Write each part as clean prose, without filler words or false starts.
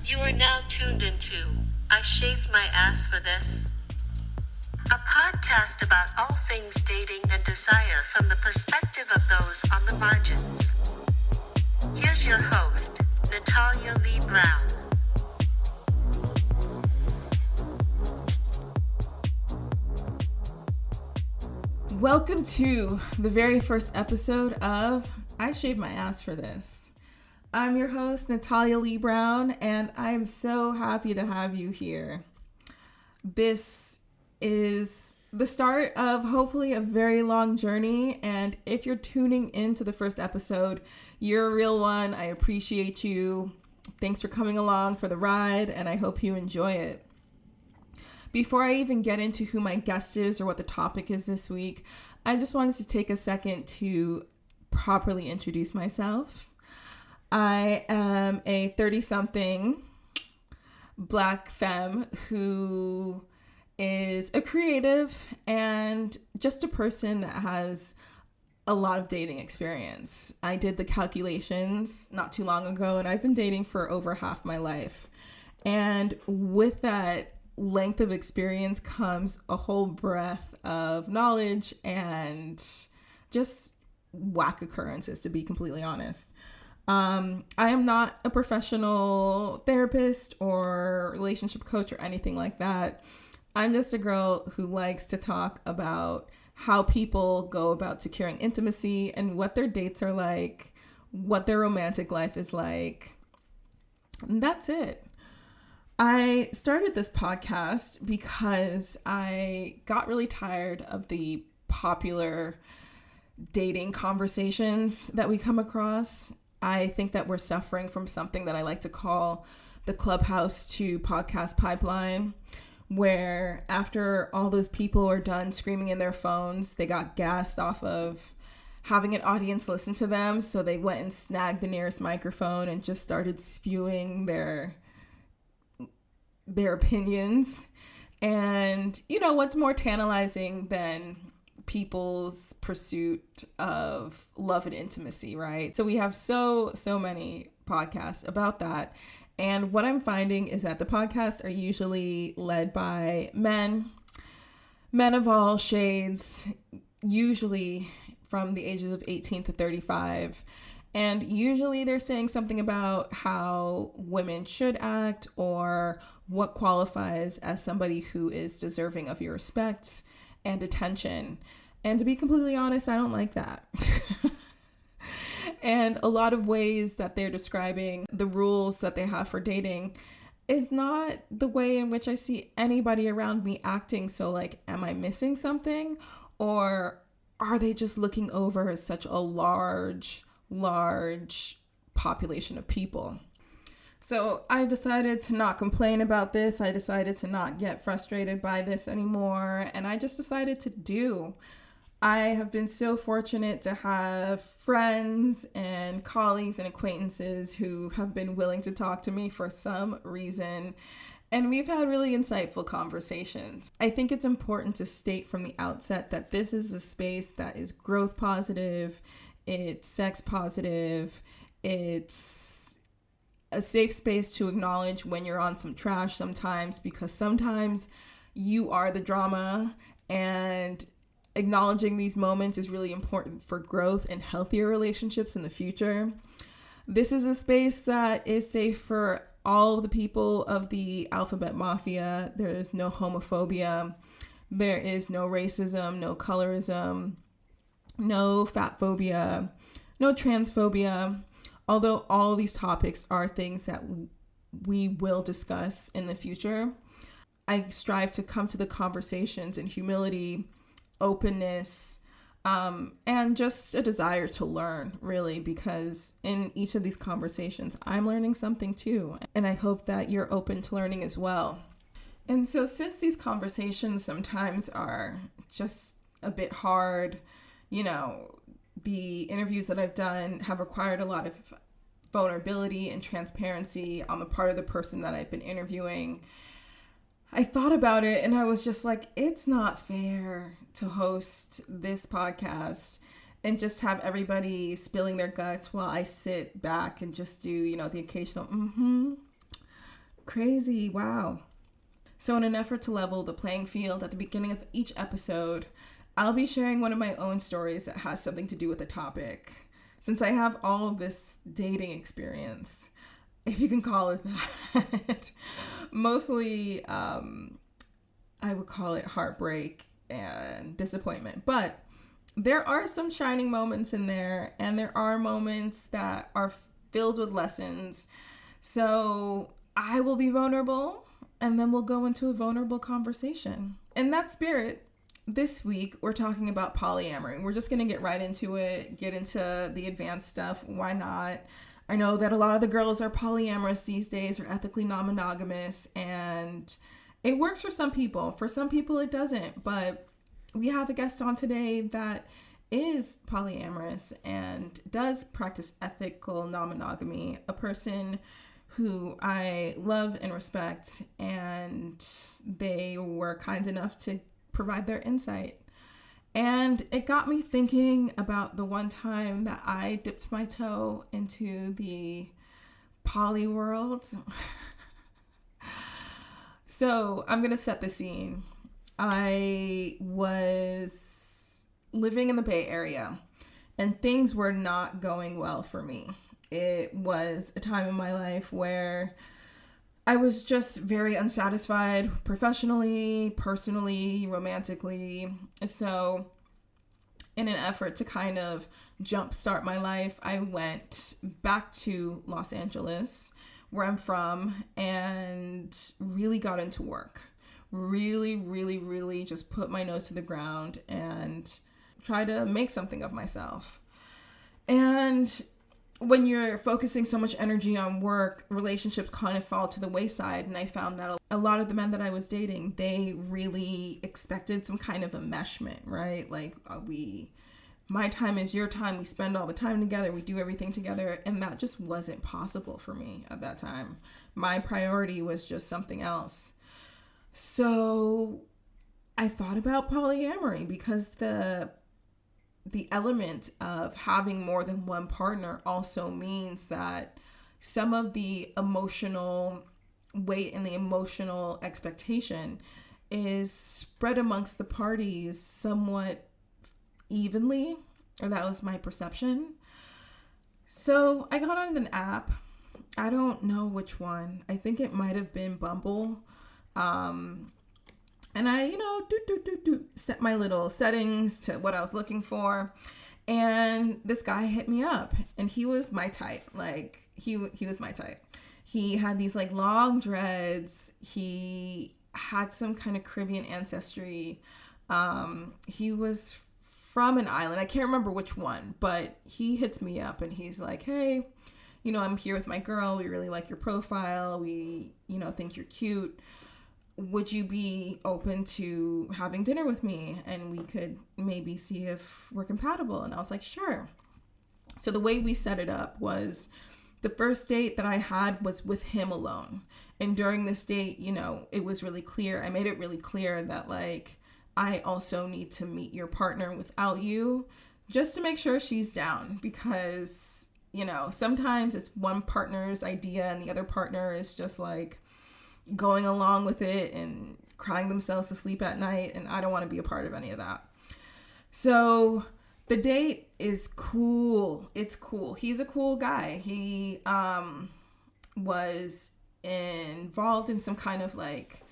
You are now tuned into I Shaved My Ass for This, a podcast about all things dating and desire from the perspective of those on the margins. Here's your host, Natalia Lee Brown. Welcome to the very first episode of I Shaved My Ass for This. I'm your host, Natalia Lee Brown, and I am so happy to have you here. This is the start of hopefully a very long journey, and if you're tuning into the first episode, you're a real one. I appreciate you. Thanks for coming along for the ride, and I hope you enjoy it. Before I even get into who my guest is or what the topic is this week, I just wanted to take a second to properly introduce myself. I am a 30-something Black femme who is a creative and just a person that has a lot of dating experience. I did the calculations not too long ago, and I've been dating for over half my life. And with that length of experience comes a whole breadth of knowledge and just whack occurrences, to be completely honest. I am not a professional therapist or relationship coach or anything like that. I'm just a girl who likes to talk about how people go about securing intimacy and what their dates are like, what their romantic life is like. And that's it. I started this podcast because I got really tired of the popular dating conversations that we come across. I think that we're suffering from something that I like to call the Clubhouse to podcast pipeline, where after all those people are done screaming in their phones, they got gassed off of having an audience listen to them. So they went and snagged the nearest microphone and just started spewing their opinions. And, you know, what's more tantalizing than people's pursuit of love and intimacy, right? So we have so many podcasts about that. And what I'm finding is that the podcasts are usually led by men of all shades, usually from the ages of 18 to 35. And usually they're saying something about how women should act or what qualifies as somebody who is deserving of your respect and attention. And to be completely honest, I don't like that. And a lot of ways that they're describing the rules that they have for dating is not the way in which I see anybody around me acting. So like, am I missing something? Or are they just looking over such a large population of people? So I decided to not complain about this. I decided to not get frustrated by this anymore. And I just decided to do. I have been so fortunate to have friends and colleagues and acquaintances who have been willing to talk to me for some reason. And we've had really insightful conversations. I think it's important to state from the outset that this is a space that is growth positive, it's sex positive, it's a safe space to acknowledge when you're on some trash sometimes, because sometimes you are the drama, and acknowledging these moments is really important for growth and healthier relationships in the future. This is a space that is safe for all of the people of the alphabet mafia. There is no homophobia. There is no racism, no colorism, no fat phobia, no transphobia. Although all these topics are things that we will discuss in the future, I strive to come to the conversations in humility, openness, and just a desire to learn, really, because in each of these conversations, I'm learning something too. And I hope that you're open to learning as well. And so since these conversations sometimes are just a bit hard, you know, the interviews that I've done have required a lot of vulnerability and transparency on the part of the person that I've been interviewing. I thought about it and I was just like, it's not fair to host this podcast and just have everybody spilling their guts while I sit back and just do, you know, the occasional Crazy. Wow. So in an effort to level the playing field at the beginning of each episode, I'll be sharing one of my own stories that has something to do with the topic. Since I have all of this dating experience, if you can call it that, mostly I would call it heartbreak and disappointment. But there are some shining moments in there, and there are moments that are filled with lessons. So I will be vulnerable, and then we'll go into a vulnerable conversation. In that spirit, this week we're talking about polyamory. We're just going to get right into it, get into the advanced stuff. Why not? I know that a lot of the girls are polyamorous these days, or ethically non-monogamous, and it works for some people. For some people it doesn't, but we have a guest on today that is polyamorous and does practice ethical non-monogamy, a person who I love and respect, and they were kind enough to provide their insight. And it got me thinking about the one time that I dipped my toe into the poly world. So I'm going to set the scene. I was living in the Bay Area, and things were not going well for me. It was a time in my life where I was just very unsatisfied professionally, personally, romantically. So in an effort to kind of jumpstart my life, I went back to Los Angeles, where I'm from, and really got into work. Really just put my nose to the ground and try to make something of myself. And when you're focusing so much energy on work, relationships kind of fall to the wayside. And I found that a lot of the men that I was dating, they really expected some kind of enmeshment, right? Like my time is your time. We spend all the time together. We do everything together. And that just wasn't possible for me at that time. My priority was just something else. So I thought about polyamory because the element of having more than one partner also means that some of the emotional weight and the emotional expectation is spread amongst the parties somewhat evenly, or that was my perception. So I got on an app. I don't know which one. I think it might have been Bumble. And I, set my little settings to what I was looking for. And this guy hit me up, and he was my type. Like, he was my type. He had these like long dreads. He had some kind of Caribbean ancestry. He was from an island. I can't remember which one, but he hits me up and he's like, hey, I'm here with my girl. We really like your profile. We, think you're cute. Would you be open to having dinner with me? And we could maybe see if we're compatible. And I was like, sure. So the way we set it up was the first date that I had was with him alone. And during this date, it was really clear. I made it really clear that like, I also need to meet your partner without you just to make sure she's down, because, sometimes it's one partner's idea and the other partner is just like going along with it and crying themselves to sleep at night. And I don't want to be a part of any of that. So the date is cool. It's cool. He's a cool guy. He was involved in some kind of like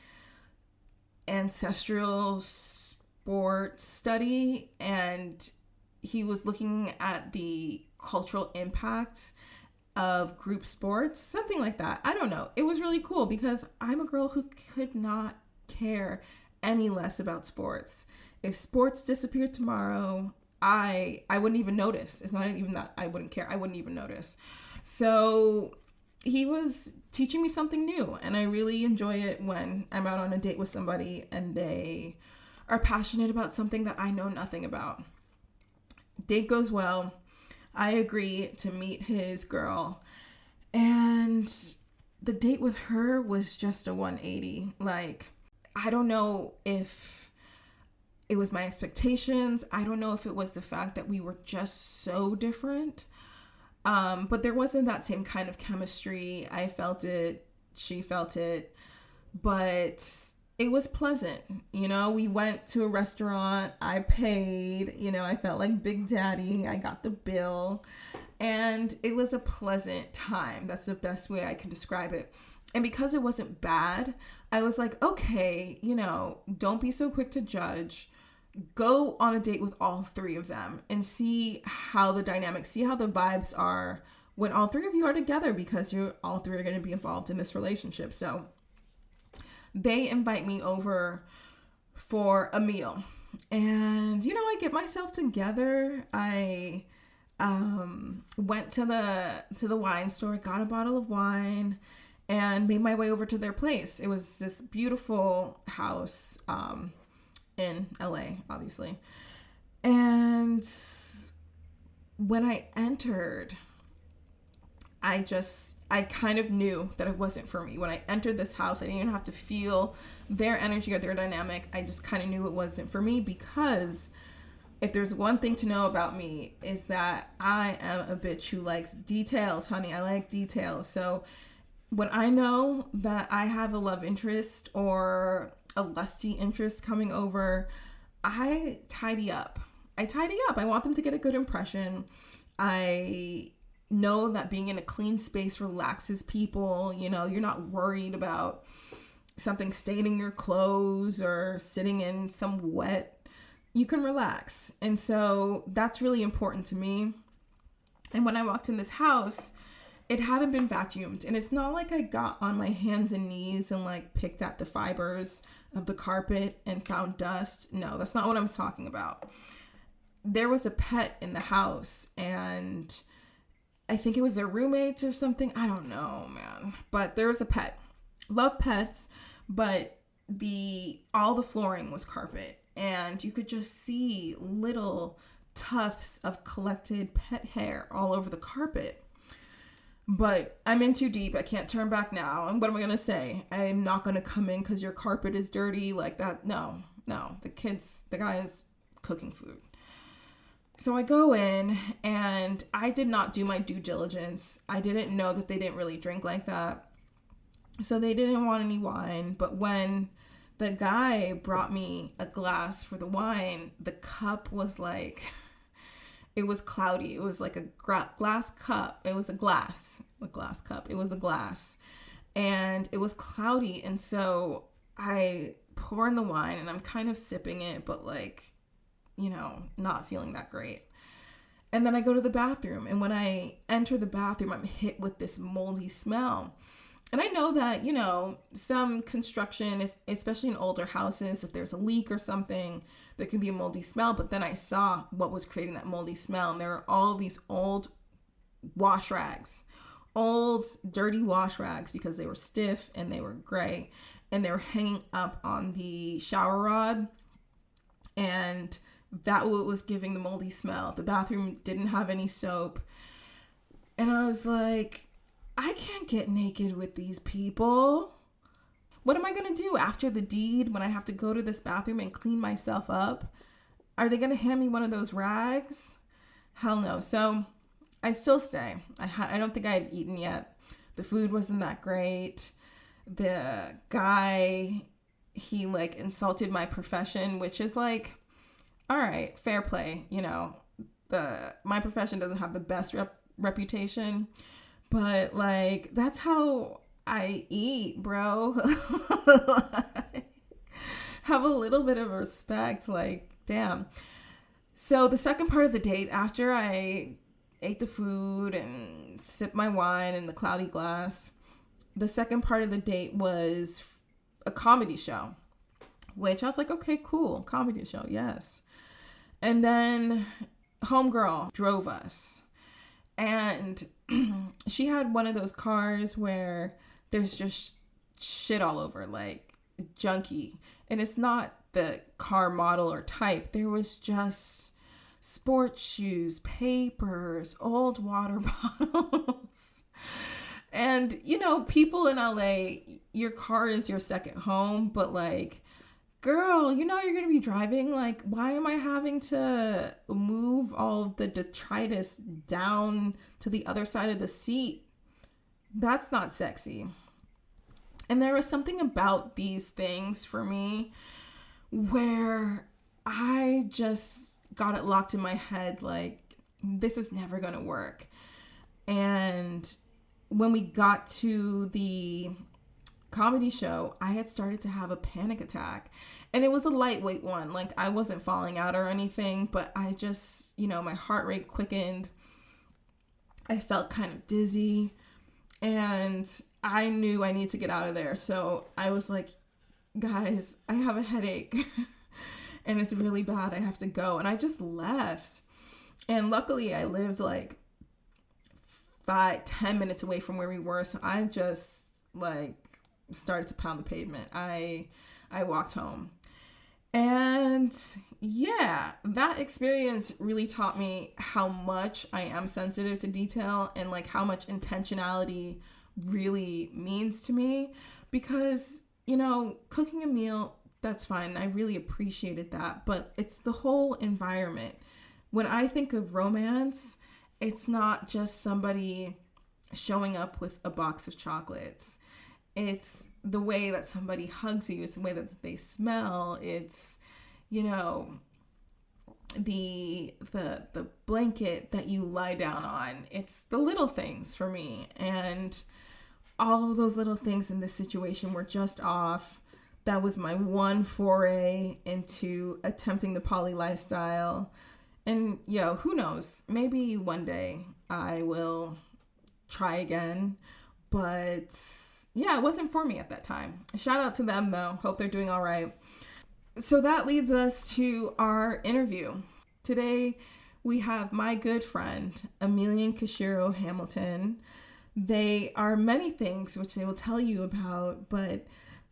ancestral sport study, and he was looking at the cultural impact of group sports, something like that. I don't know. It was really cool because I'm a girl who could not care any less about sports. If sports disappeared tomorrow, I wouldn't even notice. It's not even that I wouldn't care. I wouldn't even notice. So he was teaching me something new, and I really enjoy it when I'm out on a date with somebody and they are passionate about something that I know nothing about. Date goes well. I agree to meet his girl, and the date with her was just a 180. Like, I don't know if it was my expectations. I don't know if it was the fact that we were just so different. But there wasn't that same kind of chemistry. I felt it she felt it, but it was pleasant. We went to a restaurant, I paid, I felt like Big Daddy, I got the bill, and it was a pleasant time. That's the best way I can describe it. And because it wasn't bad, I was like, okay, don't be so quick to judge. Go on a date with all three of them and see how the dynamics, see how the vibes are when all three of you are together, because all three are going to be involved in this relationship. So they invite me over for a meal, and I get myself together. I went to the wine store, got a bottle of wine, and made my way over to their place. It was this beautiful house in LA, obviously. And when I entered, I kind of knew that it wasn't for me. When I entered this house, I didn't even have to feel their energy or their dynamic. I just kind of knew it wasn't for me, because if there's one thing to know about me, is that I am a bitch who likes details, honey. I like details. So when I know that I have a love interest or a lusty interest coming over, I tidy up. I want them to get a good impression. I know that being in a clean space relaxes people. You're not worried about something staining your clothes or sitting in some wet. You can relax. And so that's really important to me. And when I walked in this house, it hadn't been vacuumed. And it's not like I got on my hands and knees and like picked at the fibers of the carpet and found dust. No, that's not what I'm talking about. There was a pet in the house, and I think it was their roommates or something. I don't know, man. But there was a pet. Love pets, but all the flooring was carpet, and you could just see little tufts of collected pet hair all over the carpet. But I'm in too deep. I can't turn back now. And what am I going to say? I'm not going to come in because your carpet is dirty like that. No. The guy is cooking food. So I go in, and I did not do my due diligence. I didn't know that they didn't really drink like that. So they didn't want any wine. But when the guy brought me a glass for the wine, the cup was like, it was cloudy. It was like a glass cup. It was a glass cup. It was a glass, and it was cloudy. And so I pour in the wine, and I'm kind of sipping it, but like, not feeling that great. And then I go to the bathroom, and when I enter the bathroom, I'm hit with this moldy smell. And I know that, some construction, especially in older houses, if there's a leak or something, there can be a moldy smell. But then I saw what was creating that moldy smell. And there were all these old wash rags, old dirty wash rags, because they were stiff and they were gray, and they were hanging up on the shower rod. And that was giving the moldy smell. The bathroom didn't have any soap. And I was like, I can't get naked with these people. What am I going to do after the deed when I have to go to this bathroom and clean myself up? Are they going to hand me one of those rags? Hell no. So I still stay. I don't think I had eaten yet. The food wasn't that great. The guy, he like insulted my profession, which is like, all right, fair play. My profession doesn't have the best reputation, but like, that's how I eat, bro. Have a little bit of respect, like, damn. So the second part of the date, after I ate the food and sipped my wine in the cloudy glass, the second part of the date was a comedy show, which I was like, okay, cool, comedy show, yes. And then homegirl drove us, and she had one of those cars where there's just shit all over, like junky. And it's not the car model or type. There was just sports shoes, papers, old water bottles. And, people in LA, your car is your second home, but like, girl, you're going to be driving. Like, why am I having to move all of the detritus down to the other side of the seat? That's not sexy. And there was something about these things for me where I just got it locked in my head like, this is never going to work. And when we got to the comedy show, I had started to have a panic attack. And it was a lightweight one. Like, I wasn't falling out or anything, but I just, my heart rate quickened. I felt kind of dizzy. And I knew I need to get out of there. So I was like, guys, I have a headache. And it's really bad. I have to go. And I just left. And luckily, I lived like 5-10 minutes away from where we were. So I just like started to pound the pavement. I walked home. And yeah, that experience really taught me how much I am sensitive to detail and like how much intentionality really means to me. Because, cooking a meal, that's fine. I really appreciated that. But it's the whole environment. When I think of romance, it's not just somebody showing up with a box of chocolates. It's the way that somebody hugs you. It's the way that they smell. It's, the blanket that you lie down on. It's the little things for me. And all of those little things in this situation were just off. That was my one foray into attempting the poly lifestyle. And, who knows? Maybe one day I will try again. But yeah, it wasn't for me at that time. Shout out to them, though. Hope they're doing all right. So that leads us to our interview. Today, we have my good friend, Amelian Kashiro Hamilton. They are many things, which they will tell you about, but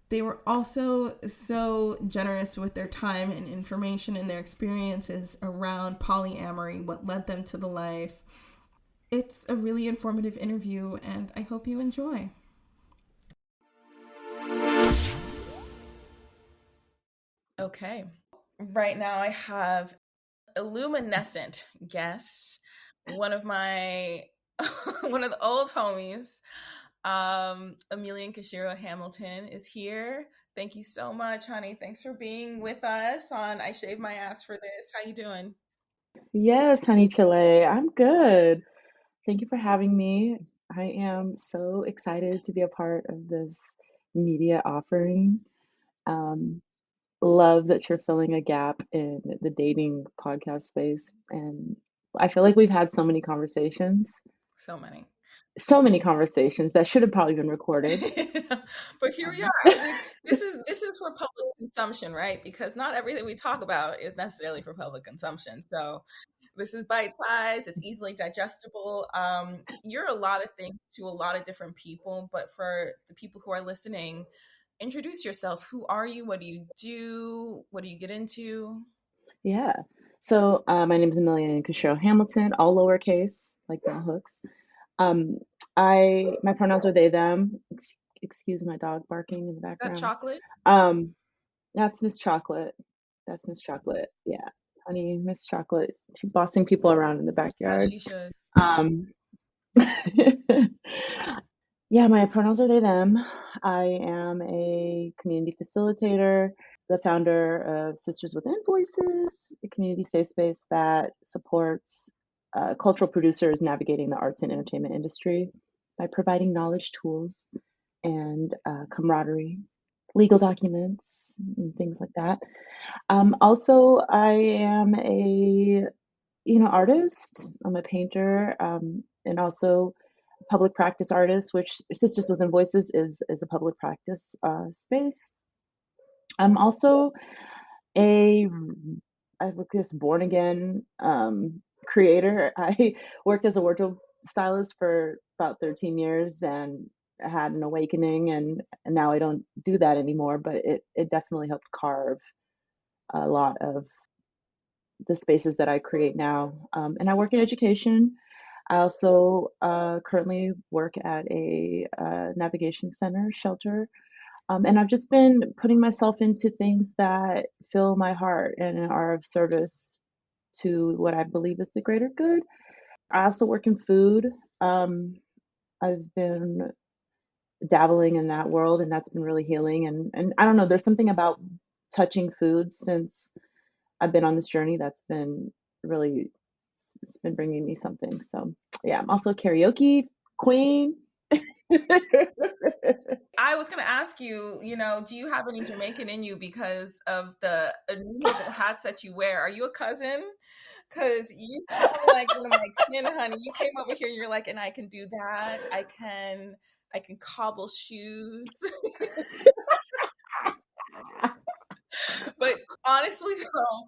they were also so generous with their time and information and their experiences around polyamory, what led them to the life. It's a really informative interview, and I hope you enjoy. Okay. Right now I have a luminescent guest, one of my one of the old homies. Amelian Kashiro Hamilton is here. Thank you so much, honey. Thanks for being with us on I Shaved My Ass for This. How you doing? Yes, honey Chile, I'm good. Thank you for having me. I am so excited to be a part of this media offering. Um, Love that you're filling a gap in the dating podcast space. And I feel like we've had So many. so many conversations that should have probably been recorded. But here we are. Um, I mean, this is for public consumption, right? Because not everything we talk about is necessarily for public consumption. So this is bite size. It's easily digestible. You're a lot of things to a lot of different people, but for the people who are listening, introduce yourself. Who are you? What do you do? What do you get into? yeah. So my name is Amelia Kashiro Hamilton, all lowercase, like bell hooks. Um, my pronouns are they, them. Excuse my dog barking in the Is that background. chocolate? Um, that's Miss Chocolate. That's Miss Chocolate. Yeah, honey, Miss Chocolate. She's bossing people around in the As backyard. you should. Um, yeah, my pronouns are they, them. I am a community facilitator, the founder of Sisters with Voices, a community safe space that supports cultural producers navigating the arts and entertainment industry by providing knowledge, tools, and camaraderie, legal documents, and things like that. Also, I am a artist. I'm a painter, and also a public practice artist, which Sisters Within Voices is a public practice space. I'm also a I guess born again creator. I worked as a wardrobe stylist for about 13 years and had an awakening, and now I don't do that anymore, but it definitely helped carve a lot of the spaces that I create now. And I work in education. I also currently work at a navigation center shelter. And I've just been putting myself into things that fill my heart and are of service to what I believe is the greater good. I also work in food. I've been dabbling in that world, and that's been really healing. And I don't know, there's something about touching food since I've been on this journey that's been really, it's been bringing me something. So yeah, I'm also a karaoke queen. I was gonna ask you, do you have any Jamaican in you because of the innumerable hats that you wear? Are you a cousin? Because you sound like one of my kin, honey. You came over here and you're like, and I can do that. I can cobble shoes. But honestly, girl,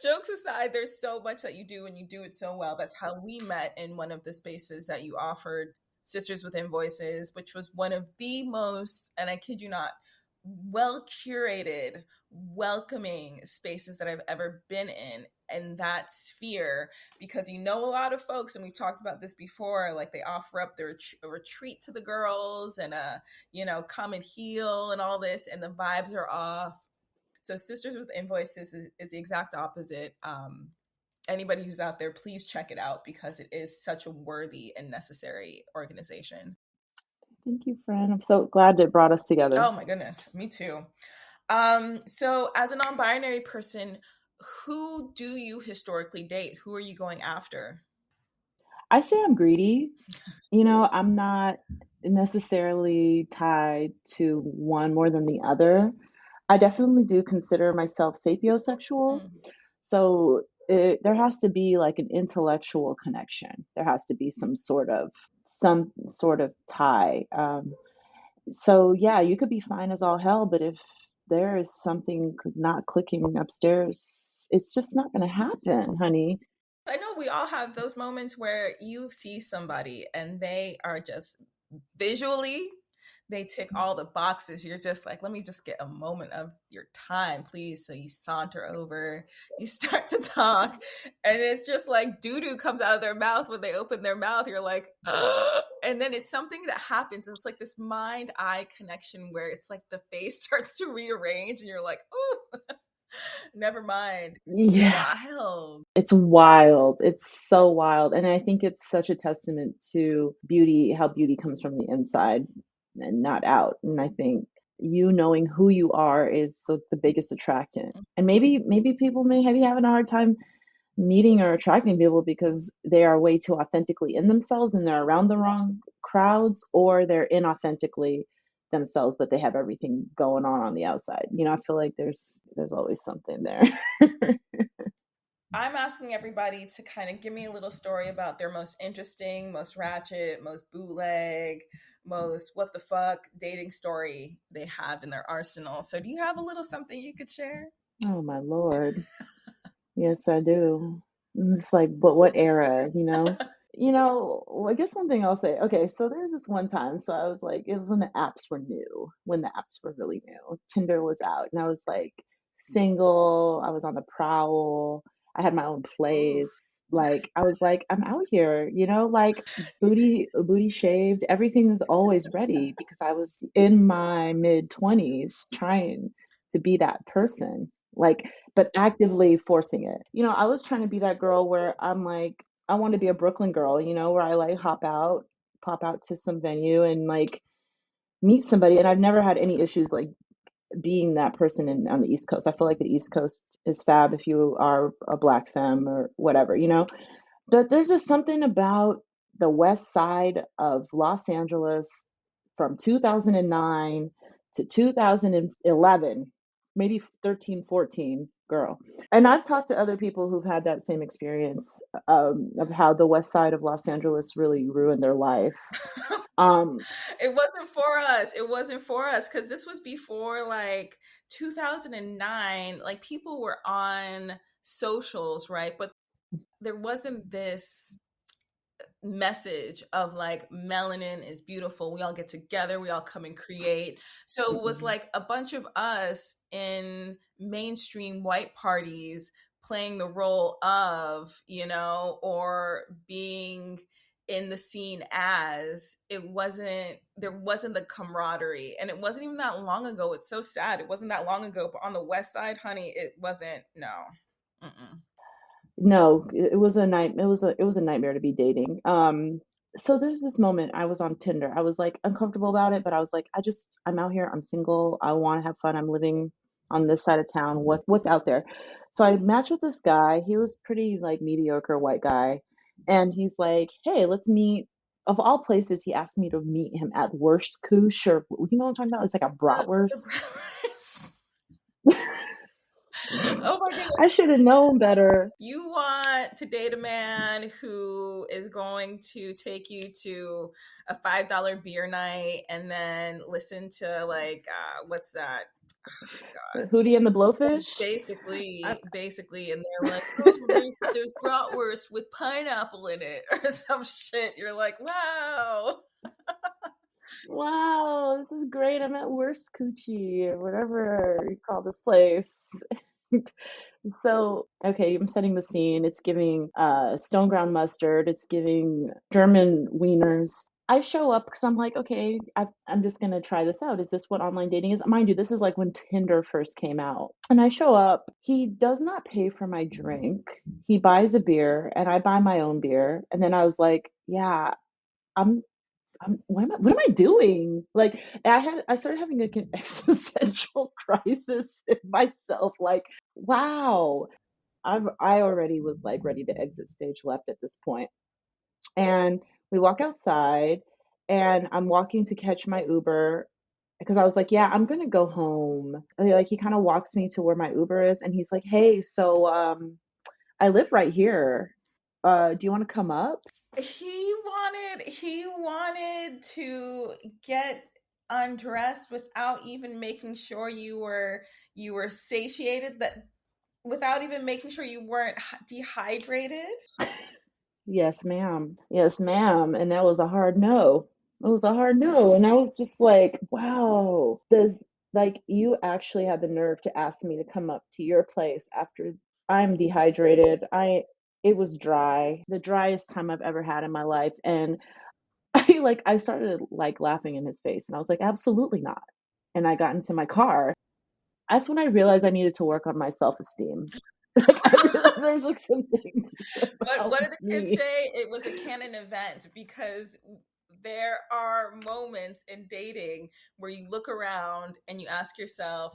jokes aside, there's so much that you do and you do it so well. That's how we met in one of the spaces that you offered, Sisters with Invoices, which was one of the most, and I kid you not, well curated, welcoming spaces that I've ever been in that sphere, because a lot of folks, and we've talked about this before, like they offer up their a retreat to the girls and come and heal and all this, and the vibes are off. So Sisters with Invoices is the exact opposite. Anybody who's out there, please check it out because it is such a worthy and necessary organization. Thank you, friend. I'm so glad it brought us together. Oh my goodness, me too. So as a non-binary person, who do you historically date? Who are you going after? I say I'm greedy. I'm not necessarily tied to one more than the other. I definitely do consider myself sapiosexual. So there has to be like an intellectual connection. There has to be some sort of tie. So yeah, you could be fine as all hell, but if there is something not clicking upstairs, it's just not going to happen, honey. I know we all have those moments where you see somebody and they are just visually, they tick all the boxes. You're just like, let me just get a moment of your time, please. So you saunter over, you start to talk, and it's just like doo doo comes out of their mouth when they open their mouth. You're like, ugh. And then it's something that happens. It's like this mind eye connection where it's like the face starts to rearrange, and you're like, oh, never mind. It's Yeah, wild. it's wild. It's so wild. And I think it's such a testament to beauty, how beauty comes from the inside and not out. And I think you knowing who you are is the biggest attractant. And maybe people may be having a hard time meeting or attracting people because they are way too authentically in themselves and they're around the wrong crowds, or they're inauthentically themselves but they have everything going on the outside. I feel like there's always something there. I'm asking everybody to kind of give me a little story about their most interesting, most ratchet, most bootleg, most what the fuck dating story they have in their arsenal. So, do you have a little something you could share? Oh my Lord. Yes, I do. It's like, but what era, you know? I guess one thing I'll say, okay, so there's this one time, so I was like, it was when the apps were new, when the apps were really new. Tinder was out, and I was like single, I was on the prowl, I had my own Ooh. place. Like, I was like, I'm out here, like booty shaved, everything is always ready because I was in my mid 20s trying to be that person. Like, but actively forcing it. I was trying to be that girl where I'm like, I want to be a Brooklyn girl, where I like pop out to some venue and like meet somebody. And I've never had any issues like being that person on the East Coast. I feel like the East Coast is fab if you are a black femme or whatever. But there's just something about the west side of Los Angeles from 2009 to 2011, maybe 13, 14, girl. And I've talked to other people who've had that same experience, of how the west side of Los Angeles really ruined their life. Um, It wasn't for us. It wasn't for us because this was before like 2009. Like people were on socials, right? But there wasn't this message of like melanin is beautiful, we all get together, we all come and create. So it was mm-mm. like a bunch of us in mainstream white parties playing the role of, or being in the scene, as it wasn't, there wasn't the camaraderie, and it wasn't even that long ago. It's so sad it wasn't that long ago, but on the west side, honey, it wasn't. No. Mm-mm. No, it was a night. It was a nightmare to be dating. So there's this moment I was on Tinder. I was like uncomfortable about it, but I was like, I'm out here, I'm single, I want to have fun, I'm living on this side of town. What's out there? So I matched with this guy. He was pretty like mediocre white guy. And he's like, hey, let's meet. Of all places, he asked me to meet him at Wurst Kush, or you know what I'm talking about? It's like a The bratwurst. brothers. Oh my goodness. I should have known better. You want to date a man who is going to take you to a $5 beer night and then listen to like what's that? God. Hootie and the Blowfish. I, Basically, and they're like, oh, there's bratwurst with pineapple in it or some shit. You're like, wow. wow, this is great. I'm at Worst Coochie or whatever you call this place. So, okay, I'm setting the scene. It's giving stone ground mustard. It's giving German wieners. I show up because I'm like, okay, I'm just gonna try this out. Is this what online dating is? Mind you, this is like when Tinder first came out. And I show up. He does not pay for my drink. He buys a beer, and I buy my own beer. And then I was like, yeah, I'm what am I doing? Like I started having like an existential crisis in myself. Like, wow, I already was like ready to exit stage left at this point. And we walk outside, and I'm walking to catch my Uber because I was like, yeah, I'm gonna go home. And like he kind of walks me to where my Uber is, and he's like, hey, so I live right here. Do you want to come up? He wanted to get undressed without even making sure you were satiated, that without even making sure you weren't dehydrated. Yes, ma'am. Yes, ma'am. And that was a hard no. It was a hard no. And I was just like, wow, does like you actually had the nerve to ask me to come up to your place after I'm dehydrated. It was dry, the driest time I've ever had in my life. And I started like laughing in his face and I was like, absolutely not. And I got into my car. That's when I realized I needed to work on my self-esteem. Like I realized there was like some things What about did the kids me. say? It was a canon event because there are moments in dating where you look around and you ask yourself,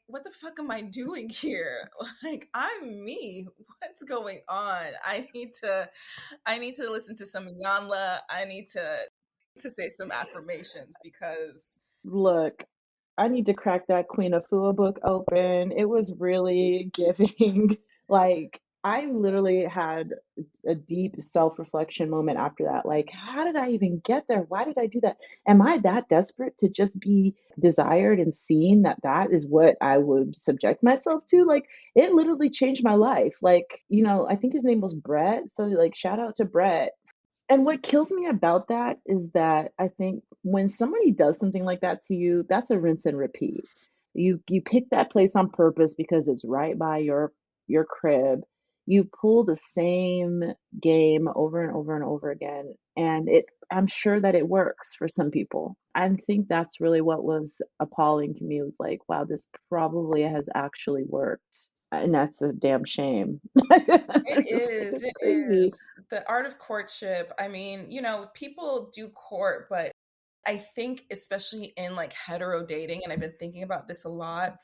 what the fuck am I doing here? Like I'm me. What's going on? I need to listen to some Yanla. I need to say some affirmations because Look, I need to crack that Queen of Afua book open. It was really giving. Like, I literally had a deep self-reflection moment after that. Like, how did I even get there? Why did I do that? Am I that desperate to just be desired and seen that that is what I would subject myself to? Like, it literally changed my life. Like, I think his name was Brett. So, like, shout out to Brett. And what kills me about that is that I think when somebody does something like that to you, that's a rinse and repeat. You pick that place on purpose because it's right by your crib. You pull the same game over and over and over again, and I'm sure that it works for some people. I think that's really what was appalling to me was like, wow, this probably has actually worked. And that's a damn shame. it is. It's It crazy. is. The art of courtship. I mean, people do court, but I think especially in like hetero dating, and I've been thinking about this a lot,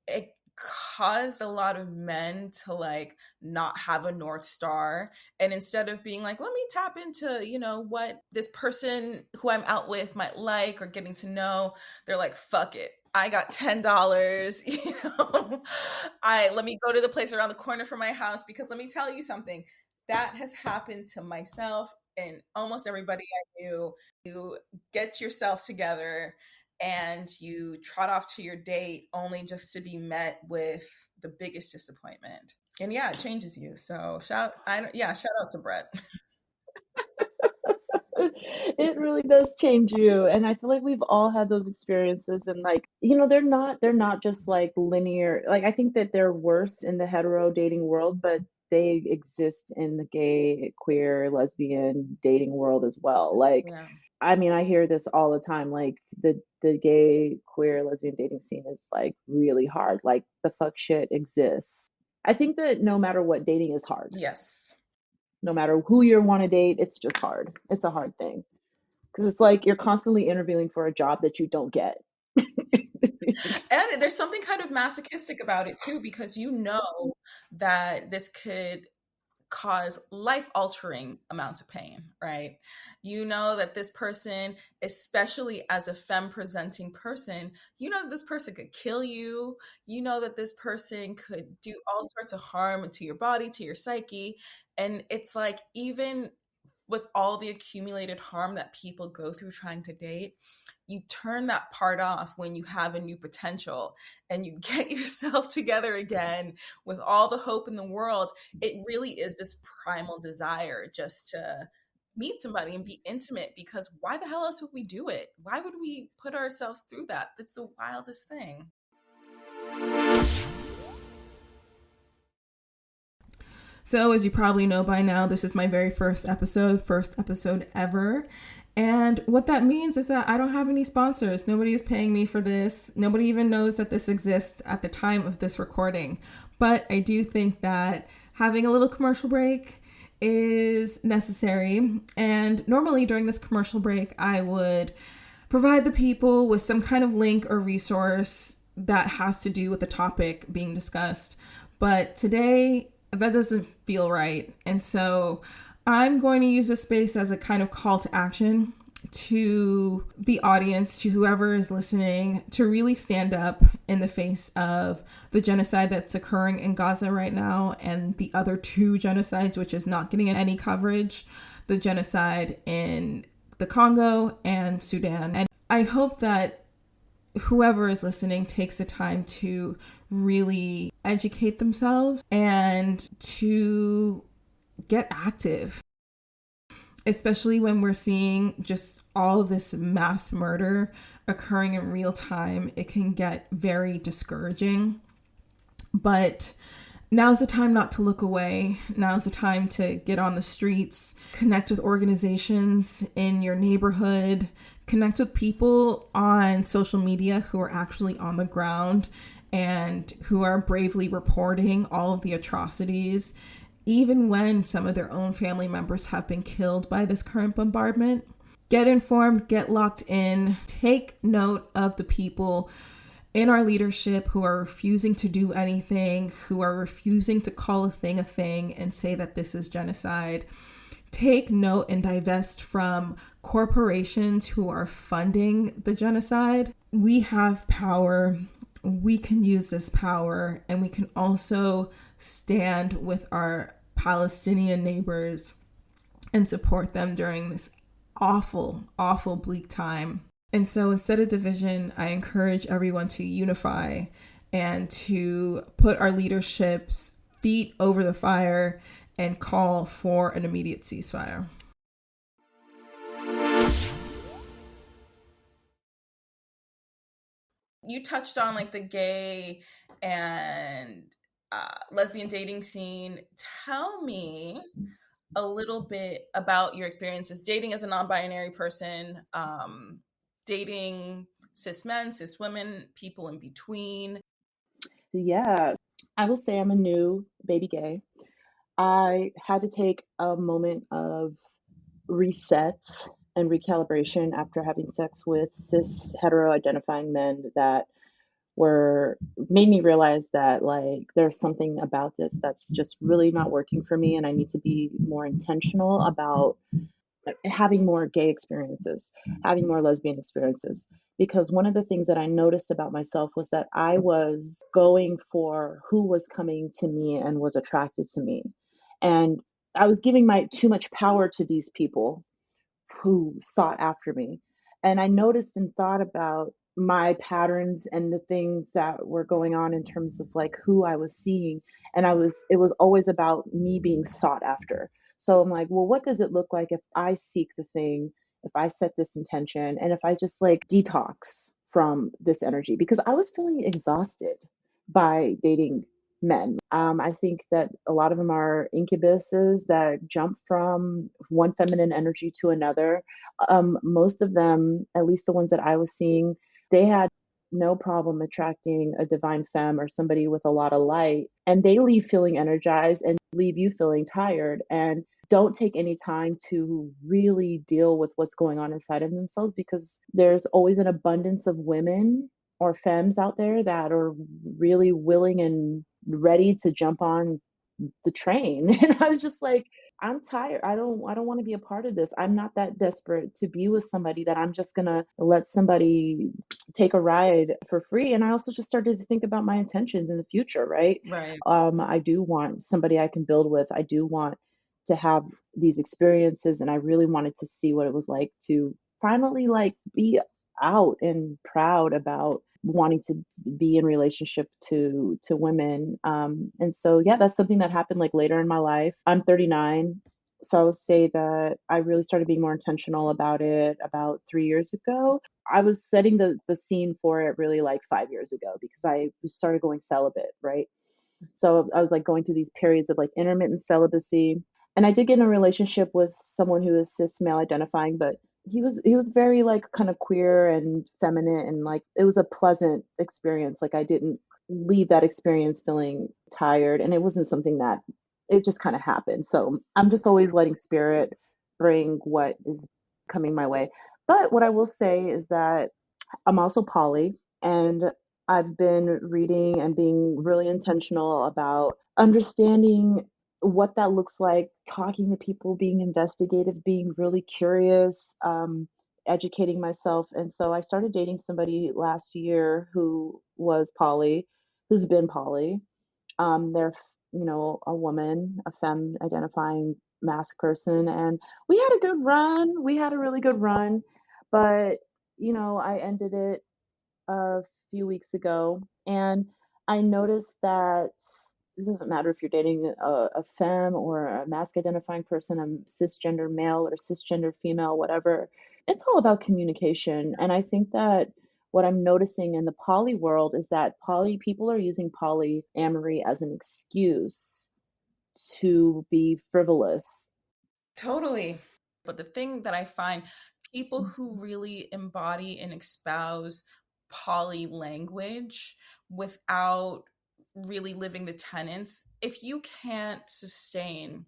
it caused a lot of men to like not have a north star, and instead of being like, let me tap into what this person who I'm out with might like or getting to know, they're like, fuck it, I got $10. I let me go to the place around the corner from my house, because let me tell you something that has happened to myself and almost everybody I knew. You get yourself together and you trot off to your date only just to be met with the biggest disappointment. And yeah, it changes you. So shout out to Brett. It really does change you. And I feel like we've all had those experiences and like, they're not just like linear. Like I think that they're worse in the hetero dating world, but they exist in the gay, queer, lesbian dating world as well. Like Yeah. I mean, I hear this all the time. Like the gay, queer, lesbian dating scene is like really hard. Like the fuck shit exists. I think that no matter what, dating is hard. Yes. no matter who you want to date, it's just hard. It's a hard thing because it's like you're constantly interviewing for a job that you don't get. And there's something kind of masochistic about it too, because you know that this could cause life altering amounts of pain, right? You know that this person, especially as a femme presenting person, you know that this person could kill you. You know that this person could do all sorts of harm to your body, to your psyche. And it's like, even with all the accumulated harm that people go through trying to date, you turn that part off when you have a new potential and you get yourself together again with all the hope in the world. It really is this primal desire just to meet somebody and be intimate, because why the hell else would we do it? Why would we put ourselves through that? It's the wildest thing. So, as you probably know by now, this is my very first episode ever. And what that means is that I don't have any sponsors. Nobody is paying me for this. Nobody even knows that this exists at the time of this recording. But I do think that having a little commercial break is necessary. And normally during this commercial break, I would provide the people with some kind of link or resource that has to do with the topic being discussed. But today, that doesn't feel right. And so I'm going to use this space as a kind of call to action to the audience, to whoever is listening, to really stand up in the face of the genocide that's occurring in Gaza right now, and the other two genocides, which is not getting any coverage, the genocide in the Congo and Sudan. And I hope that whoever is listening takes the time to really educate themselves and to get active, especially when we're seeing just all of this mass murder occurring in real time. It can get very discouraging, but now's the time not to look away. Now's the time to get on the streets, connect with organizations in your neighborhood, connect with people on social media who are actually on the ground and who are bravely reporting all of the atrocities, even when some of their own family members have been killed by this current bombardment. Get informed, get locked in, take note of the people in our leadership who are refusing to do anything, who are refusing to call a thing and say that this is genocide. Take note and divest from corporations who are funding the genocide. We have power. We can use this power, and we can also stand with our Palestinian neighbors and support them during this awful, awful, bleak time. And so instead of division, I encourage everyone to unify and to put our leadership's feet over the fire and call for an immediate ceasefire. You touched on like the gay and lesbian dating scene. Tell me a little bit about your experiences dating as a non-binary person, dating cis men, cis women, people in between. Yeah, I will say I'm a new baby gay. I had to take a moment of reset and recalibration after having sex with cis hetero identifying men that were made me realize that like there's something about this that's just really not working for me, and I need to be more intentional about having more gay experiences, having more lesbian experiences. Because one of the things that I noticed about myself was that I was going for who was coming to me and was attracted to me. And I was giving my too much power to these people who sought after me. And I noticed and thought about my patterns and the things that were going on in terms of like who I was seeing. And it was always about me being sought after. So I'm like, well, what does it look like if I seek the thing, if I set this intention, and if I just like detox from this energy? Because I was feeling exhausted by dating men. I think that a lot of them are incubuses that jump from one feminine energy to another. Most of them, at least the ones that I was seeing, they had no problem attracting a divine femme or somebody with a lot of light, and they leave feeling energized and leave you feeling tired. And don't take any time to really deal with what's going on inside of themselves, because there's always an abundance of women or femmes out there that are really willing and ready to jump on the train. And I was just like, I'm tired. I don't want to be a part of this. I'm not that desperate to be with somebody that I'm just going to let somebody take a ride for free. And I also just started to think about my intentions in the future, right? Right. I do want somebody I can build with. I do want to have these experiences, and I really wanted to see what it was like to finally like be out and proud about wanting to be in relationship to women. And so yeah, that's something that happened like later in my life. I'm 39, so I would say that I really started being more intentional about it about 3 years ago. I was setting the scene for it really like 5 years ago, because I started going celibate, right? So I was like going through these periods of like intermittent celibacy. And I did get in a relationship with someone who is cis male identifying, but he was very like kind of queer and feminine, and like it was a pleasant experience. Like I didn't leave that experience feeling tired, and it wasn't something that it just kind of happened. So I'm just always letting spirit bring what is coming my way. But what I will say is that I'm also poly, and I've been reading and being really intentional about understanding what that looks like, talking to people, being investigative, being really curious, educating myself. And so I started dating somebody last year who was poly, who's been poly. They're, a woman, a femme identifying mask person. And we had a good run. We had a really good run. But, I ended it a few weeks ago, and I noticed that it doesn't matter if you're dating a femme or a mask identifying person, a cisgender male or cisgender female, whatever. It's all about communication. And I think that what I'm noticing in the poly world is that poly people are using polyamory as an excuse to be frivolous. Totally. But the thing that I find, people who really embody and espouse poly language without really living the tenets, if you can't sustain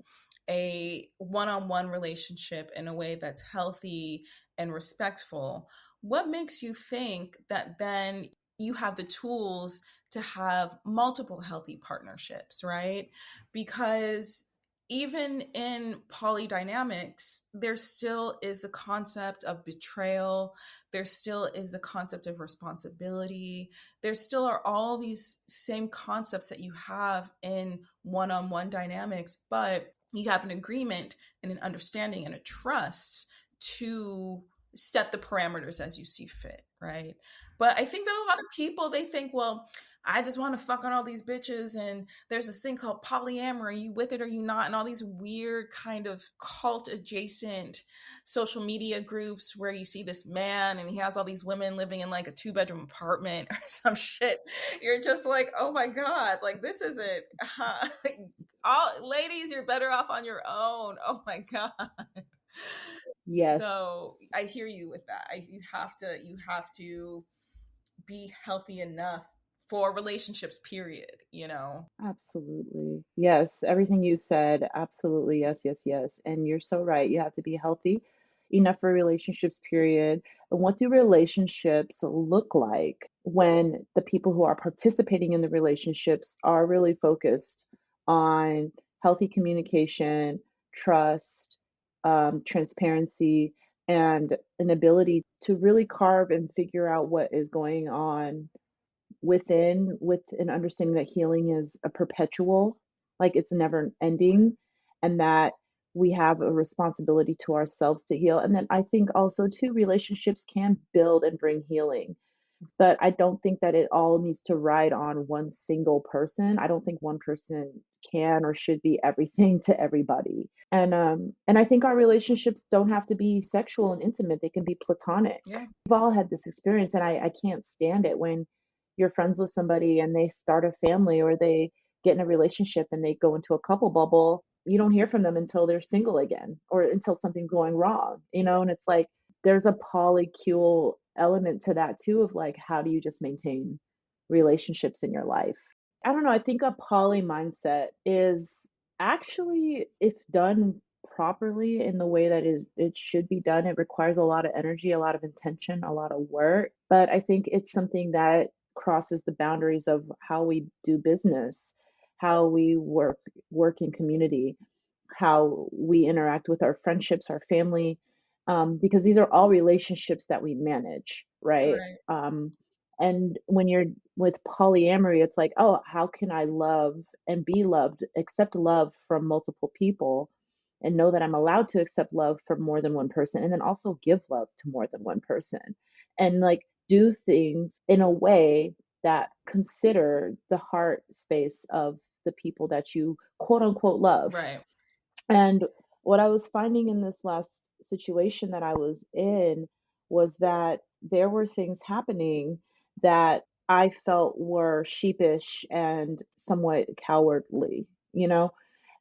a one-on-one relationship in a way that's healthy and respectful, what makes you think that then you have the tools to have multiple healthy partnerships, right? Because even in polydynamics, there still is a concept of betrayal. There still is a concept of responsibility. There still are all these same concepts that you have in one on one dynamics, but you have an agreement and an understanding and a trust to set the parameters as you see fit, right? But I think that a lot of people, they think, well, I just want to fuck on all these bitches, and there's this thing called polyamory, you with it or you not, and all these weird kind of cult adjacent social media groups where you see this man and he has all these women living in like a 2-bedroom apartment or some shit. You're just like, oh my god, like this isn't all ladies, you're better off on your own. Oh my god. Yes. So I hear you with that. You have to be healthy enough for relationships, period. Absolutely. Yes, everything you said, absolutely. Yes, yes, yes. And you're so right. You have to be healthy enough for relationships, period. And what do relationships look like when the people who are participating in the relationships are really focused on healthy communication, trust, transparency, and an ability to really carve and figure out what is going on within, with an understanding that healing is a perpetual, like it's never ending, and that we have a responsibility to ourselves to heal. And then I think also too, relationships can build and bring healing, but I don't think that it all needs to ride on one single person. I don't think one person can or should be everything to everybody. And I think our relationships don't have to be sexual and intimate. They can be platonic. Yeah. We've all had this experience, and I can't stand it when you're friends with somebody and they start a family, or they get in a relationship and they go into a couple bubble. You don't hear from them until they're single again, or until something's going wrong, and it's like there's a polycule element to that too, of like, how do you just maintain relationships in your life? I don't know. I think a poly mindset is actually, if done properly in the way that it should be done. It requires a lot of energy, a lot of intention, a lot of work. But I think it's something that crosses the boundaries of how we do business, how we work in community, how we interact with our friendships, our family, because these are all relationships that we manage, right? Right. And when you're with polyamory, it's like, oh, how can I love and be loved, accept love from multiple people, and know that I'm allowed to accept love from more than one person, and then also give love to more than one person, and like do things in a way that consider the heart space of the people that you quote unquote love. Right. And what I was finding in this last situation that I was in was that there were things happening that I felt were sheepish and somewhat cowardly, you know?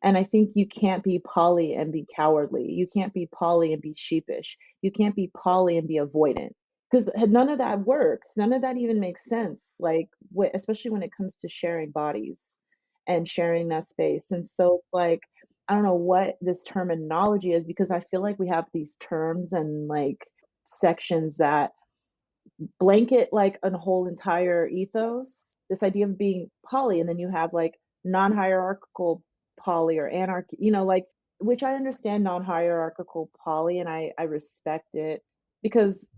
And I think you can't be poly and be cowardly. You can't be poly and be sheepish. You can't be poly and be avoidant because none of that works. None of that even makes sense. Like, especially when it comes to sharing bodies and sharing that space. And so it's like, I don't know what this terminology is because I feel like we have these terms and like sections that blanket like a whole entire ethos. This idea of being poly, and then you have like non-hierarchical poly or anarchy, like, which I understand non-hierarchical poly and I respect it because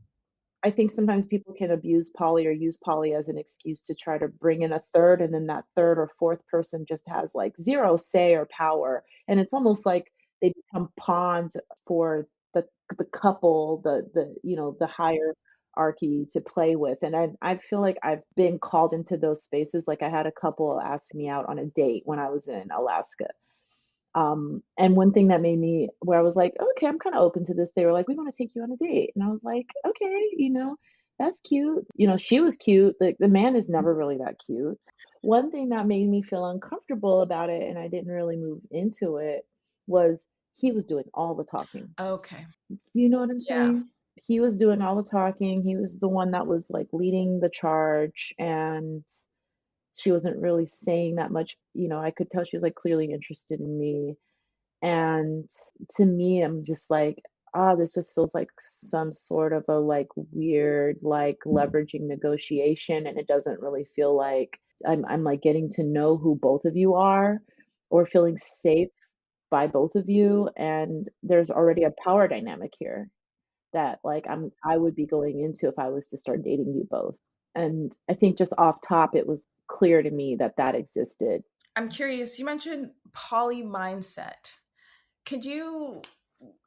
I think sometimes people can abuse poly or use poly as an excuse to try to bring in a third, and then that third or fourth person just has like zero say or power. And it's almost like they become pawns for the couple, the hierarchy to play with. And I feel like I've been called into those spaces. Like I had a couple ask me out on a date when I was in Alaska. And one thing that made me where I was like, okay, I'm kind of open to this. They were like, we want to take you on a date. And I was like, okay, that's cute. She was cute. The man is never really that cute. One thing that made me feel uncomfortable about it, and I didn't really move into it, was he was doing all the talking. Okay. You know what I'm Yeah. saying? He was doing all the talking. He was the one that was like leading the charge, and she wasn't really saying that much. I could tell she was like clearly interested in me. And to me, I'm just like, this just feels like some sort of a like weird, like leveraging negotiation. And it doesn't really feel like I'm like getting to know who both of you are or feeling safe by both of you. And there's already a power dynamic here that like I would be going into if I was to start dating you both. And I think just off top, it was clear to me that that existed. I'm curious, you mentioned poly mindset. Could you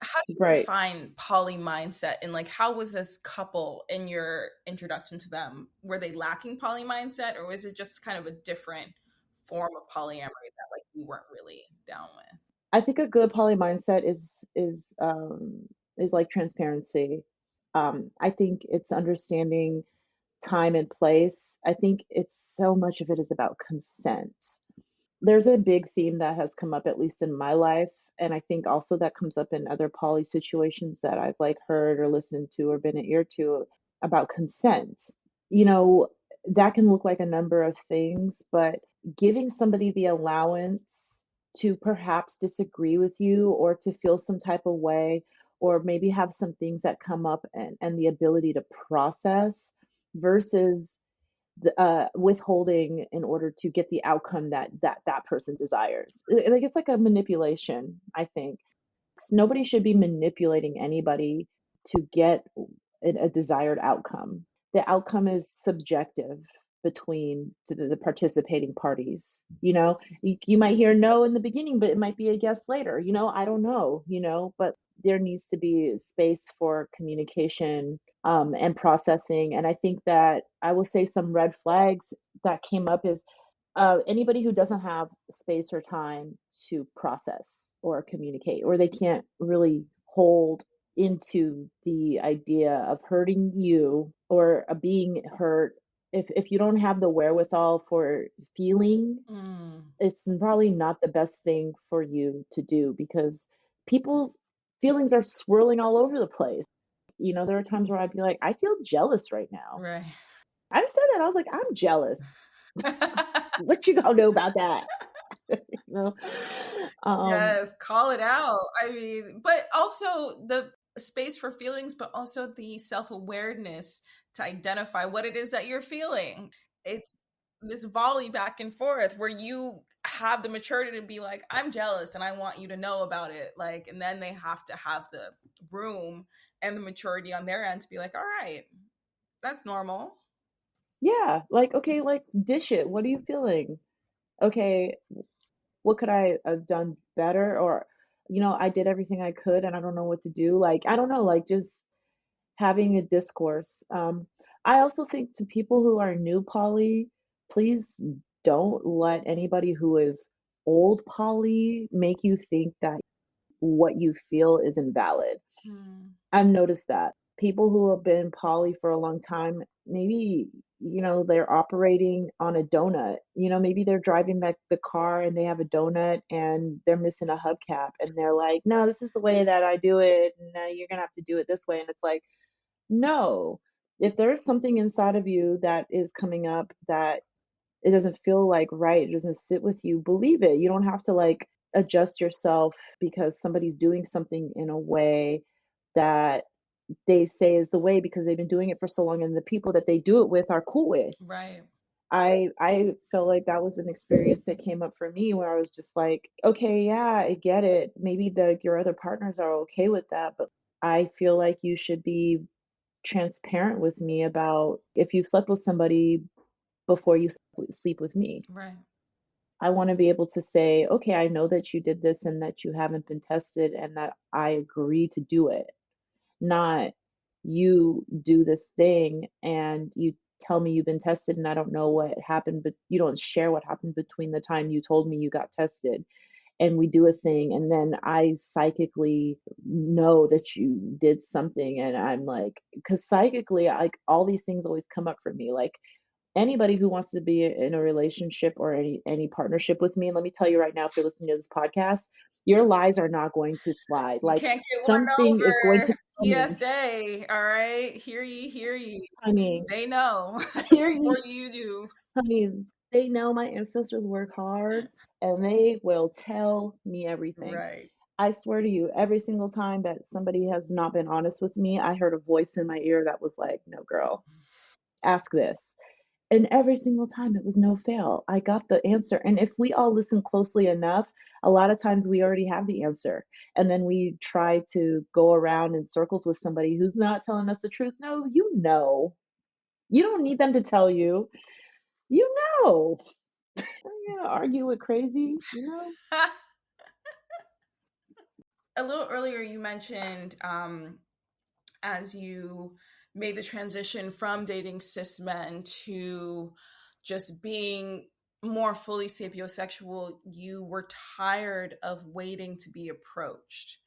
How do you Right. define poly mindset, and like how was this couple in your introduction to them? Were they lacking poly mindset, or was it just kind of a different form of polyamory that like you weren't really down with? I think a good poly mindset is like transparency. I think it's understanding time and place. I think it's so much of it is about consent. There's a big theme that has come up, at least in my life, and I think also that comes up in other poly situations that I've like heard or listened to or been an ear to about consent. You know, that can look like a number of things, but giving somebody the allowance to perhaps disagree with you or to feel some type of way or maybe have some things that come up and the ability to process versus withholding in order to get the outcome that person desires. Like it's like a manipulation, I think. Nobody should be manipulating anybody to get a desired outcome. The outcome is subjective between the participating parties. You might hear no in the beginning, but it might be a yes later. I don't know. But there needs to be space for communication and processing. And I think that I will say some red flags that came up is anybody who doesn't have space or time to process or communicate, or they can't really hold into the idea of hurting you or being hurt. If you don't have the wherewithal for feeling, it's probably not the best thing for you to do because people's feelings are swirling all over the place. There are times where I'd be like, I feel jealous right now. Right. I've said that. I was like, I'm jealous. What you gonna do about that? you know? Um, Yes, call it out. I mean, but also the space for feelings, but also the self awareness to identify what it is that you're feeling. It's this volley back and forth where you have the maturity to be like, I'm jealous and I want you to know about it. Like, and then they have to have the room and the maturity on their end to be like, all right, that's normal. yeah, like, okay, like, dish it. What are you feeling? Okay, what could I have done better? Or, I did everything I could and I don't know what to do. Like, I don't know, like, just having a discourse. I also think to people who are new poly, please don't let anybody who is old poly make you think that what you feel is invalid. Hmm. I've noticed that people who have been poly for a long time, maybe, they're operating on a donut. Maybe they're driving back the car and they have a donut and they're missing a hubcap and they're like, no, this is the way that I do it. No, you're going to have to do it this way. And it's like, no, if there's something inside of you that is coming up that it doesn't feel like right, it doesn't sit with you, believe it. You don't have to like adjust yourself because somebody's doing something in a way that they say is the way because they've been doing it for so long and the people that they do it with are cool with. Right. I felt like that was an experience that came up for me where I was just like, okay, yeah, I get it. Maybe your other partners are okay with that, but I feel like you should be transparent with me about if you slept with somebody before you sleep with me. Right. I want to be able to say, okay, I know that you did this and that you haven't been tested and that I agree to do it. Not you do this thing and you tell me you've been tested and I don't know what happened, but you don't share what happened between the time you told me you got tested and we do a thing and then I psychically know that you did something and I'm like, because psychically, like all these things always come up for me. Like anybody who wants to be in a relationship or any partnership with me, and let me tell you right now, if you're listening to this podcast, your lies are not going to slide. You Like can't get one something is going over. to come in. PSA. All right. Hear ye, hear ye. Honey, They know. hear Or you, you do. honey. They know my ancestors work hard, and they will tell me everything. Right. I swear to you, every single time that somebody has not been honest with me, I heard a voice in my ear that was like, "No, girl, ask this." And every single time it was no fail. I got the answer. And if we all listen closely enough, a lot of times we already have the answer. And then we try to go around in circles with somebody who's not telling us the truth. No, you know. You don't need them to tell you. You know. You're gonna argue with crazy. A little earlier, you mentioned as you made the transition from dating cis men to just being more fully sapiosexual, you were tired of waiting to be approached.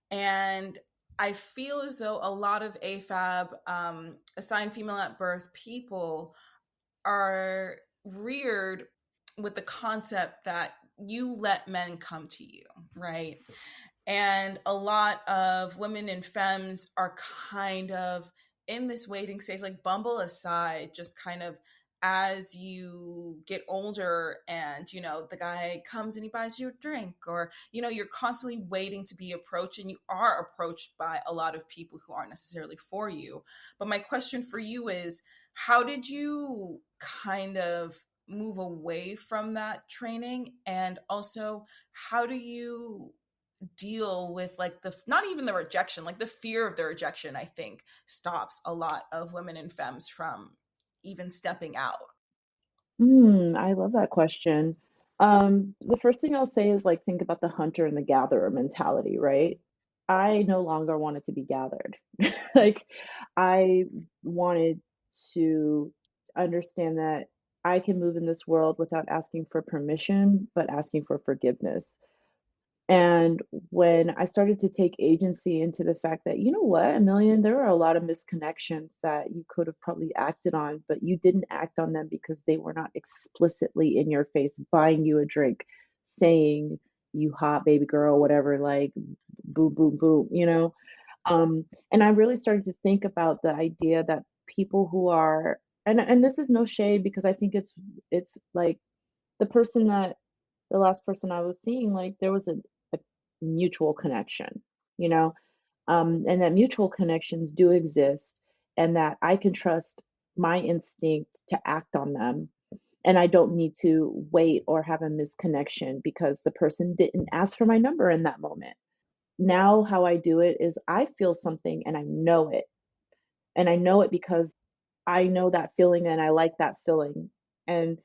And I feel as though a lot of AFAB, assigned female at birth people, are reared with the concept that you let men come to you, right? And a lot of women and femmes are kind of in this waiting stage, like Bumble aside, just kind of as you get older and the guy comes and he buys you a drink, or you're constantly waiting to be approached, and you are approached by a lot of people who aren't necessarily for you. But my question for you is, how did you kind of move away from that training? And also, how do you deal with like the not even the rejection, like the fear of the rejection? I think stops a lot of women and femmes from even stepping out. I love that question. The first thing I'll say is like think about the hunter and the gatherer mentality, right? I no longer wanted to be gathered. Like I wanted to understand that I can move in this world without asking for permission, but asking for forgiveness. And when I started to take agency into the fact that, you know what, Amelian, there are a lot of misconnections that you could have probably acted on, but you didn't act on them because they were not explicitly in your face, buying you a drink, saying, you hot baby girl, whatever, like, boom, boom, boom. And I really started to think about the idea that people who are, and this is no shade because I think it's like the person that the last person I was seeing, like there was a mutual connection, you know, and that mutual connections do exist, and that I can trust my instinct to act on them. And I don't need to wait or have a misconnection because the person didn't ask for my number in that moment. Now, how I do it is I feel something and I know it. And I know it because I know that feeling and I like that feeling. And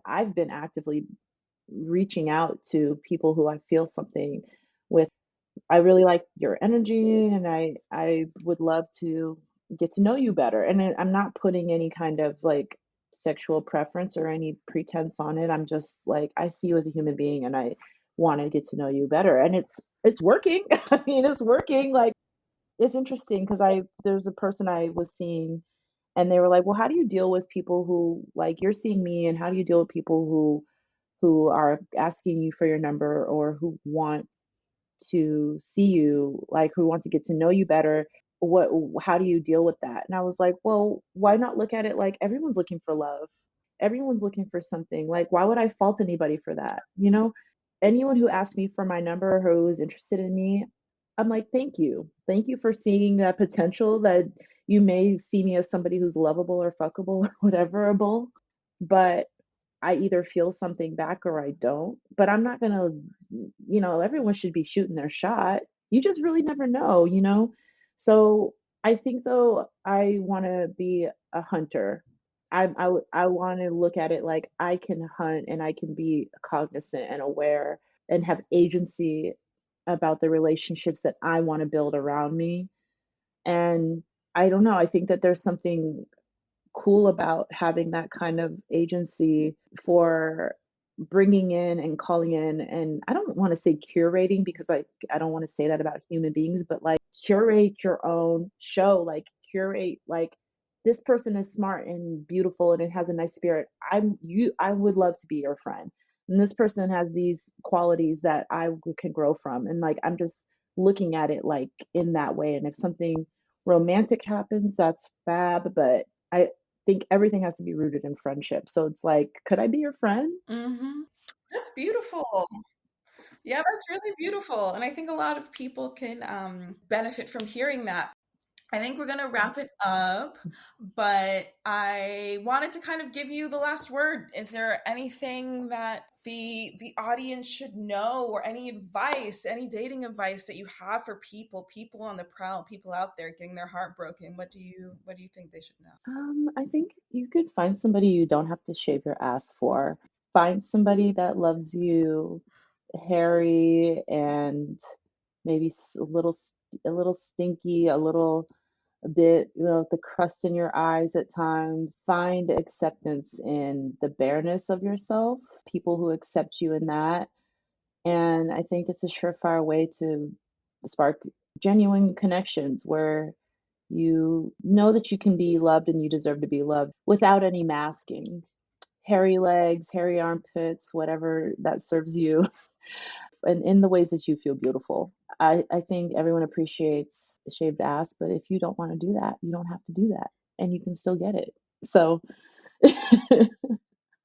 I've been actively reaching out to people who I feel something with. I really like your energy and I would love to get to know you better. And I'm not putting any kind of like sexual preference or any pretense on it. I'm just like I see you as a human being and I want to get to know you better. And it's working. I mean, it's working. Like it's interesting because I there's a person I was seeing and they were like, "Well, how do you deal with people who like you're seeing me and how do you deal with people who are asking you for your number or who want to see you, like who want to get to know you better? What how do you deal with that?" And I was like, "Well, why not look at it like everyone's looking for love. Everyone's looking for something. Like why would I fault anybody for that? You know, anyone who asked me for my number or who is interested in me, I'm like, "Thank you. Thank you for seeing that potential that you may see me as somebody who's lovable or fuckable or whateverable, but I either feel something back or I don't. But I'm not gonna, everyone should be shooting their shot. You just really never know, you know? So I think though I want to be a hunter. I want to look at it like I can hunt and I can be cognizant and aware and have agency about the relationships that I want to build around me. And I don't know, I think that there's something cool about having that kind of agency for bringing in and calling in, and I don't want to say curating because I don't want to say that about human beings, but like curate your own show, like curate like this person is smart and beautiful and it has a nice spirit. I would love to be your friend. And this person has these qualities that can grow from. And like I'm just looking at it like in that way. And if something romantic happens, that's fab, but I think everything has to be rooted in friendship. So it's like, could I be your friend? Mm-hmm. That's beautiful. Yeah, that's really beautiful. And I think a lot of people can benefit from hearing that. I think we're going to wrap it up, but I wanted to kind of give you the last word. Is there anything that the audience should know, or any advice, any dating advice that you have for people on the prowl, people out there getting their heart broken? What do you think they should know? I think you could find somebody you don't have to shave your ass for. Find somebody that loves you hairy and maybe a little stinky, a bit, the crust in your eyes at times. Find acceptance in the bareness of yourself, people who accept you in that. And I think it's a surefire way to spark genuine connections where you know that you can be loved and you deserve to be loved without any masking. Hairy legs, hairy armpits, whatever that serves you, and in the ways that you feel beautiful. I think everyone appreciates a shaved ass, but if you don't want to do that, you don't have to do that, and you can still get it. So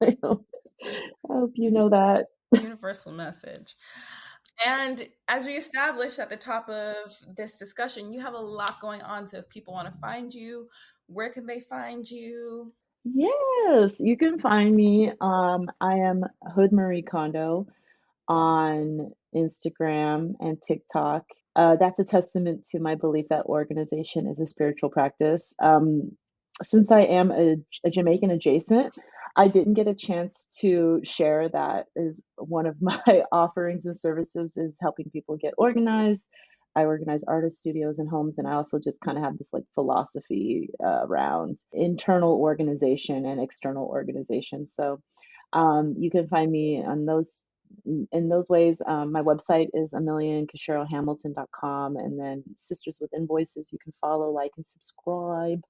I hope you know that. Universal message. And as we established at the top of this discussion, you have a lot going on. So if people want to find you, where can they find you? Yes, you can find me. I am Hood Marie Kondo on Instagram and TikTok. That's a testament to my belief that organization is a spiritual practice. Since I am a Jamaican adjacent, I didn't get a chance to share that is one of my offerings and services is helping people get organized. I organize artist studios and homes, and I also just kind of have this like philosophy around internal organization and external organization. So you can find me on those in those ways. My website is amelian and then Sisters with Invoices. You can follow, like, and subscribe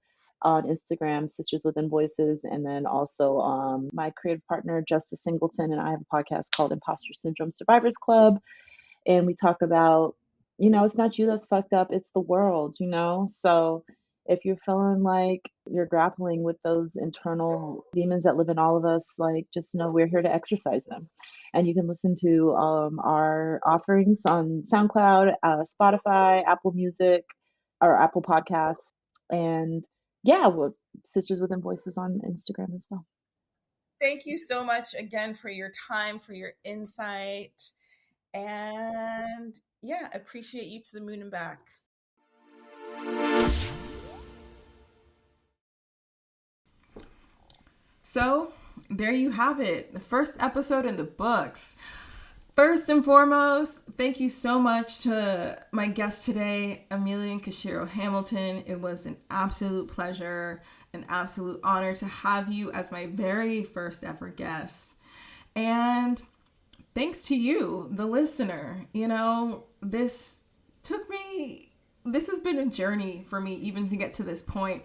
on Instagram, Sisters with Invoices, and then also my creative partner Justice Singleton and I have a podcast called Imposter Syndrome Survivors Club, and we talk about, it's not you that's fucked up, it's the world, so if you're feeling like you're grappling with those internal demons that live in all of us, like just know we're here to exercise them. And you can listen to our offerings on SoundCloud, Spotify, Apple Music, or Apple Podcasts, and yeah, Sisters Within Voices on Instagram as well. Thank you so much again for your time, for your insight, and yeah, appreciate you to the moon and back. So there you have it, the first episode in the books. First and foremost, thank you so much to my guest today, Amelian Kashiro Hamilton. It was an absolute pleasure, an absolute honor to have you as my very first ever guest. And thanks to you, the listener. You know, this has been a journey for me even to get to this point.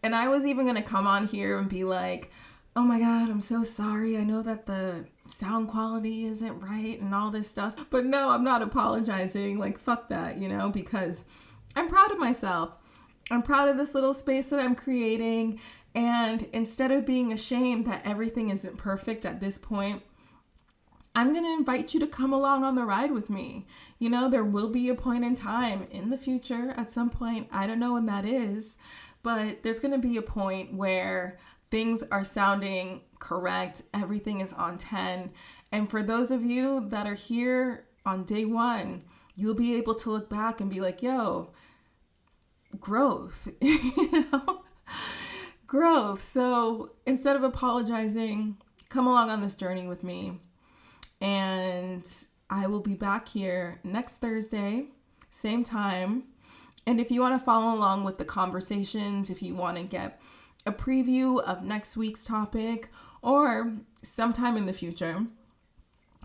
And I was even going to come on here and be like, oh my God, I'm so sorry. I know that the sound quality isn't right and all this stuff. But no, I'm not apologizing. Like, fuck that, you know, because I'm proud of myself. I'm proud of this little space that I'm creating. And instead of being ashamed that everything isn't perfect at this point, I'm going to invite you to come along on the ride with me. You know, there will be a point in time in the future at some point. I don't know when that is, but there's going to be a point where things are sounding correct. Everything is on 10. And for those of you that are here on day one, you'll be able to look back and be like, yo, growth, you know, growth. So instead of apologizing, come along on this journey with me. And I will be back here next Thursday, same time. And if you want to follow along with the conversations, if you want to get a preview of next week's topic, or sometime in the future,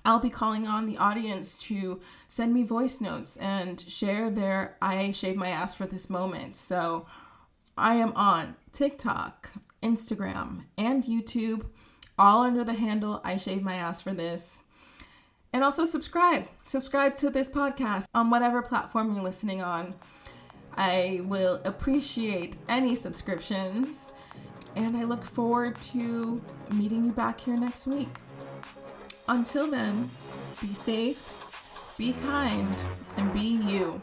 I'll be calling on the audience to send me voice notes and share their I shave my ass for this moment. So I am on TikTok, Instagram, and YouTube, all under the handle I shave my ass for this. And also subscribe to this podcast on whatever platform you're listening on. I will appreciate any subscriptions. And I look forward to meeting you back here next week. Until then, be safe, be kind, and be you.